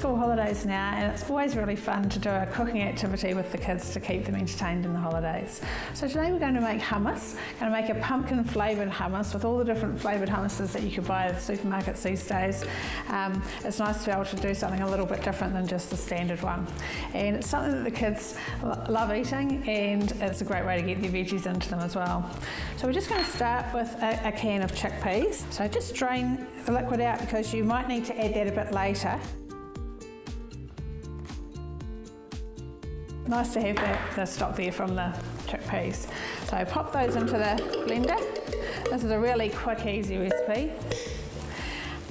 school holidays now, and it's always really fun to do a cooking activity with the kids to keep them entertained in the holidays. So today we're going to make hummus. Going to make a pumpkin flavoured hummus with all the different flavoured hummuses that you could buy at the supermarkets these days. It's nice to be able to do something a little bit different than just the standard one. And it's something that the kids love eating, and it's a great way to get their veggies into them as well. So we're just going to start with a can of chickpeas. So just drain the liquid out because you might need to add that a bit later. Nice to have the stock there from the chickpeas. So pop those into the blender. This is a really quick, easy recipe.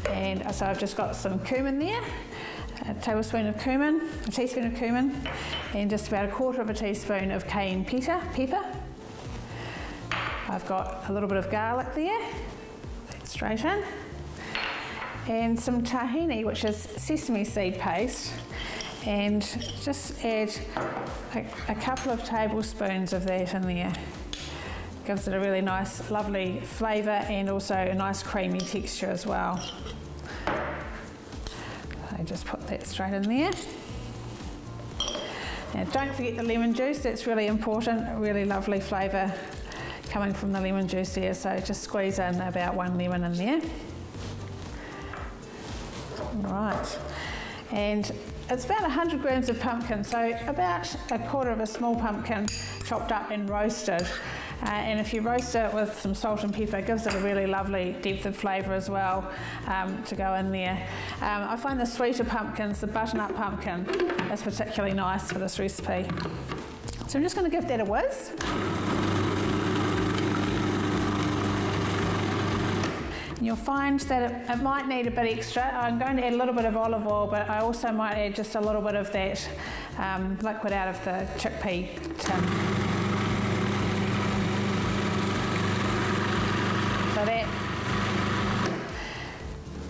And so I've just got some cumin there, a tablespoon of cumin, a teaspoon of cumin, and just about a quarter of a teaspoon of cayenne pepper. I've got a little bit of garlic there, that's straight in, and some tahini, which is sesame seed paste, and just add a couple of tablespoons of that in there. Gives it a really nice, lovely flavour and also a nice creamy texture as well. So just put that straight in there. Now don't forget the lemon juice, that's really important, a really lovely flavour coming from the lemon juice there, so just squeeze in about 1 lemon in there. Right, and it's about 100 grams of pumpkin, so about a quarter of a small pumpkin chopped up and roasted. And if you roast it with some salt and pepper, it gives it a really lovely depth of flavour as well to go in there. I find the sweeter pumpkins, the butternut pumpkin, is particularly nice for this recipe. So I'm just going to give that a whiz. And you'll find that it might need a bit extra. I'm going to add a little bit of olive oil, but I also might add just a little bit of that liquid out of the chickpea tin. So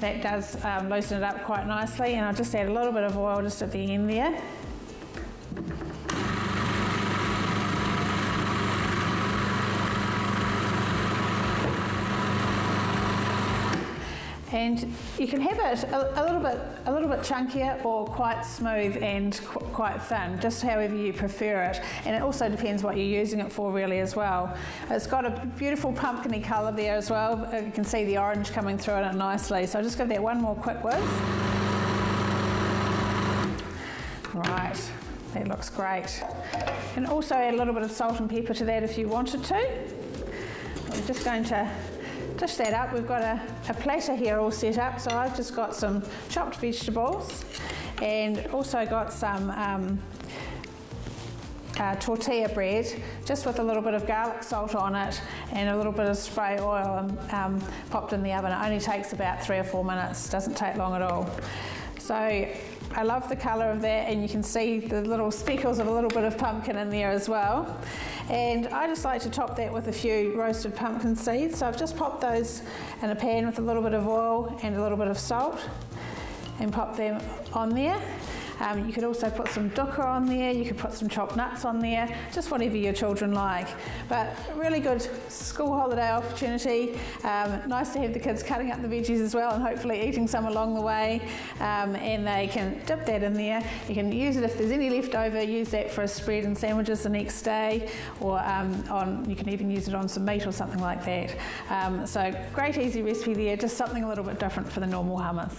that does loosen it up quite nicely, and I'll just add a little bit of oil just at the end there. And you can have it a little bit chunkier or quite smooth and quite thin, just however you prefer it. And it also depends what you're using it for really as well. It's got a beautiful pumpkin-y colour there as well. You can see the orange coming through in it nicely. So I'll just give that one more quick whiz. Right, that looks great. And also add a little bit of salt and pepper to that if you wanted to. We're just going to dish that up. We've got a platter here all set up, so I've just got some chopped vegetables and also got some tortilla bread, just with a little bit of garlic salt on it and a little bit of spray oil popped in the oven. It only takes about 3 or 4 minutes, doesn't take long at all. So I love the colour of that, and you can see the little speckles of a little bit of pumpkin in there as well. And I just like to top that with a few roasted pumpkin seeds. So I've just popped those in a pan with a little bit of oil and a little bit of salt and pop them on there. You could also put some dukkha on there, you could put some chopped nuts on there, just whatever your children like. But a really good school holiday opportunity. Nice to have the kids cutting up the veggies as well and hopefully eating some along the way. And they can dip that in there. You can use it if there's any left over, use that for a spread and sandwiches the next day, or you can even use it on some meat or something like that. So great easy recipe there, just something a little bit different for the normal hummus.